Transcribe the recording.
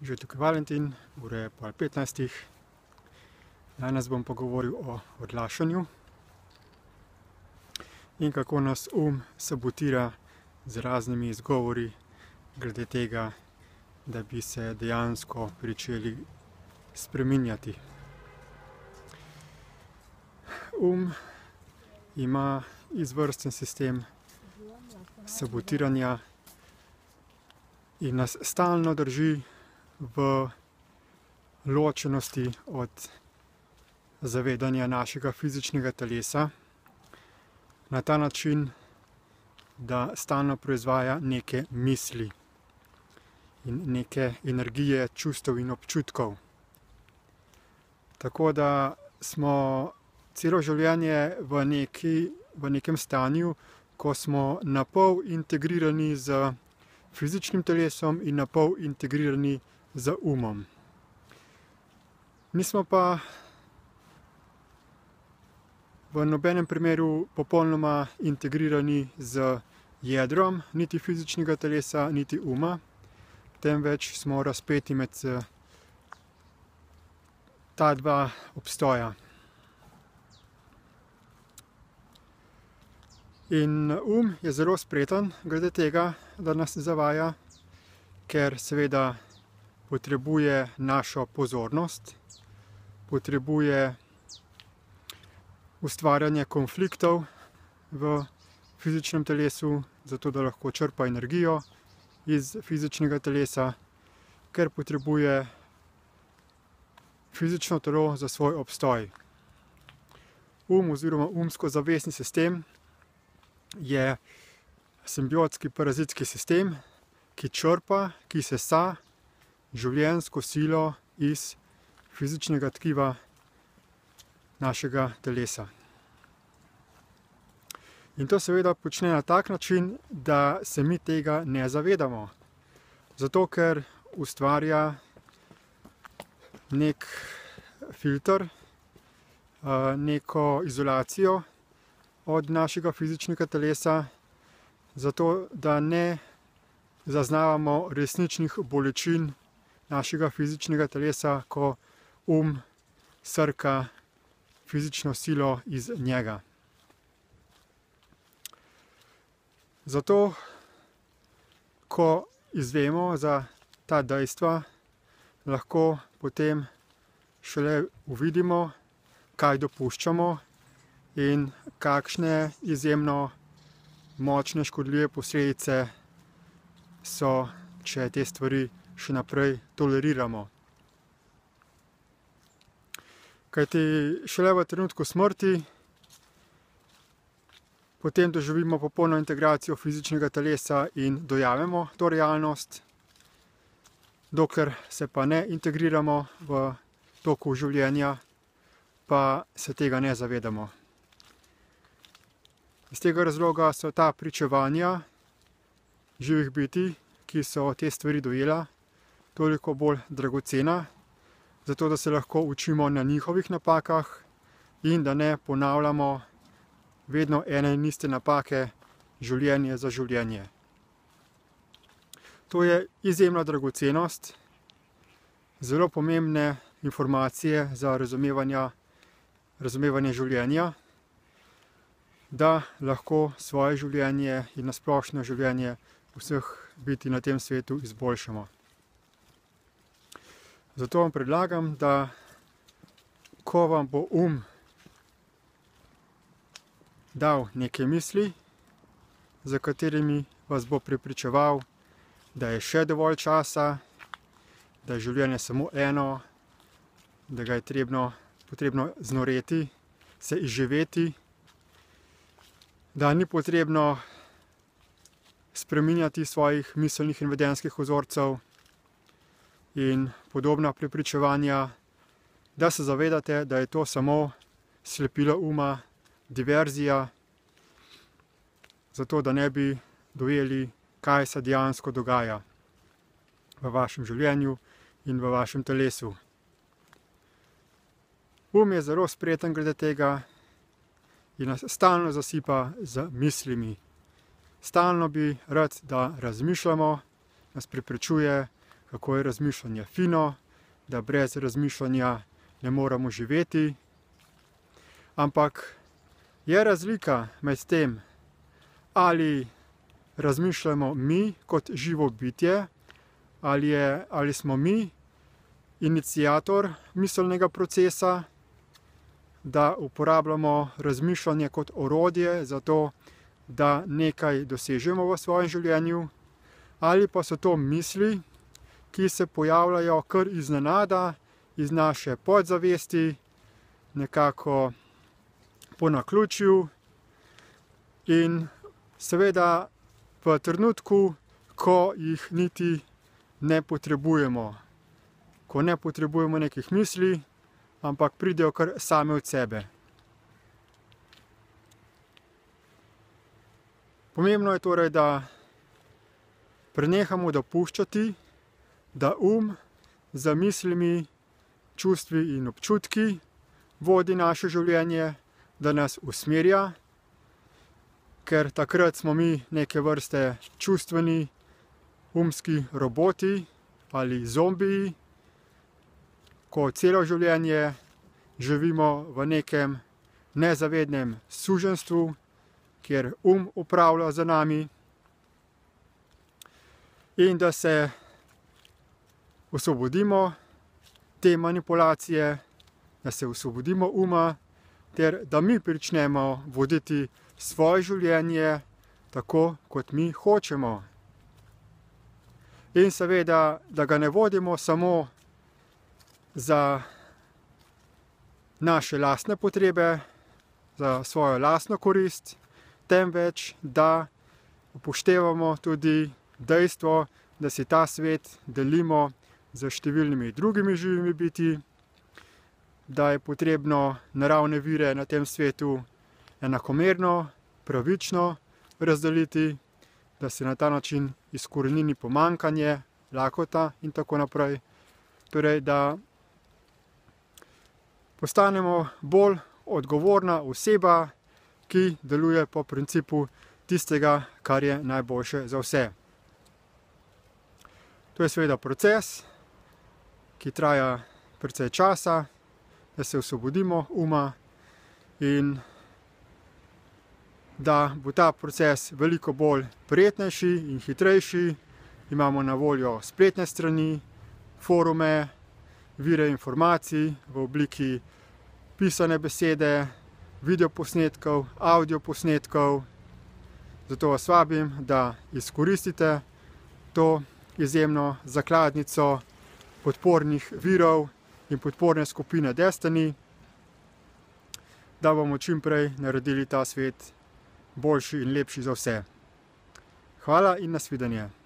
Že tukaj Valentin, ura je 15:30. Danes bom pogovoril o odlašanju in kako nas sabotira z raznimi izgovori glede tega, da bi se dejansko pričeli spreminjati. Ima izvrsten sistem sabotiranja in nas stalno drži v ločenosti od zavedanja našega fizičnega telesa na ta način, da stalno proizvaja neke misli in neke energije, čustev in občutkov. Tako da smo celo življenje v nekem stanju, ko smo napol integrirani z fizičnim telesom in napol integrirani z umom. Nismo pa v nobenem primeru popolnoma integrirani z jedrom, niti fizičnega telesa, niti uma, temveč smo razpeti med ta dva obstoja. In je zelo spreten glede tega, da nas zavaja, ker seveda potrebuje našo pozornost, potrebuje ustvarjanje konfliktov v fizičnem telesu, zato da lahko črpa energijo iz fizičnega telesa, ker potrebuje fizično telo za svoj obstoj. Oziroma umsko-zavestni sistem je simbiotski parazitski sistem, ki črpa, ki sesa življenjsko silo iz fizičnega tkiva našega telesa. In to seveda počne na tak način, da se mi tega ne zavedamo. Zato, ker ustvarja nek filter, neko izolacijo od našega fizičnega telesa, zato da ne zaznavamo resničnih bolečin našega fizičnega telesa, ko srka fizično silo iz njega. Zato, ko izvemo za ta dejstva, lahko potem šele uvidimo, kaj dopuščamo in kakšne izjemno močne škodljive posledice so, če te stvari še naprej toleriramo. Kajti šele v trenutku smrti potem doživimo popolno integracijo fizičnega telesa in dojamemo to realnost, dokler se pa ne integriramo v toku življenja, pa se tega ne zavedamo. Iz tega razloga so ta pričevanja živih bitij, ki so te stvari dojela, toliko bolj dragocena, zato da se lahko učimo na njihovih napakah in da ne ponavljamo vedno ene in iste napake življenje za življenje. To je izjemna dragocenost, zelo pomembne informacije za razumevanje življenja, da lahko svoje življenje in nasplošno življenje vseh bitij na tem svetu izboljšamo. Zato vam predlagam, da ko vam bo dal neke misli, za katerimi vas bo prepričeval, da je še dovolj časa, da je življenje samo eno, da ga je potrebno znoreti, se izživeti, da ni potrebno spreminjati svojih miselnih in vedenjskih vzorcev in podobna prepričevanja, da se zavedate, da je to samo slepilo uma, diverzija, zato da ne bi dojeli, kaj se dejansko dogaja v vašem življenju in v vašem telesu. Je zelo spreten glede tega in nas stalno zasipa z mislimi. Stalno bi rad, da razmišljamo, nas prepričuje, kako je razmišljanje fino, da brez razmišljanja ne moremo živeti. Ampak je razlika med tem, ali razmišljamo mi kot živo bitje, ali smo mi iniciator miselnega procesa, da uporabljamo razmišljanje kot orodje za to, da nekaj dosežemo v svojem življenju, ali pa so to misli, ki se pojavljajo kar iznenada, iz naše podzavesti, nekako po naključju in seveda v trenutku, ko jih niti ne potrebujemo. Ko ne potrebujemo nekih misli, ampak pridejo kar same od sebe. Pomembno je torej, da prenehamo dopuščati, da z mislimi, čustvi in občutki vodi naše življenje, da nas usmerja, ker takrat smo mi neke vrste čustveni, umski roboti ali zombiji, ko celo življenje živimo v nekem nezavednem suženjstvu, kjer upravlja za nami, in da se osvobodimo te manipulacije, da se osvobodimo uma, ter da mi pričnemo voditi svoje življenje tako, kot mi hočemo. In seveda, da ga ne vodimo samo za naše lastne potrebe, za svojo lastno korist, temveč da upoštevamo tudi dejstvo, da si ta svet delimo z številnimi drugimi živimi bitji, da je potrebno naravne vire na tem svetu enakomerno, pravično razdeliti, da se na ta način izkorenini pomanjkanje, lakota in tako naprej. Torej, da postanemo bolj odgovorna oseba, ki deluje po principu tistega, kar je najboljše za vse. To je seveda proces, ki traja precej časa, da se osvobodimo uma in da bo ta proces veliko bolj prijetnejši in hitrejši. Imamo na voljo spletne strani, forume, vire informacij v obliki pisane besede, videoposnetkov, audioposnetkov. Zato vas vabim, da izkoristite to izjemno zakladnico podpornih virov in podporne skupine Destiny, da bomo čim prej naredili ta svet boljši in lepši za vse. Hvala in nasvidenje.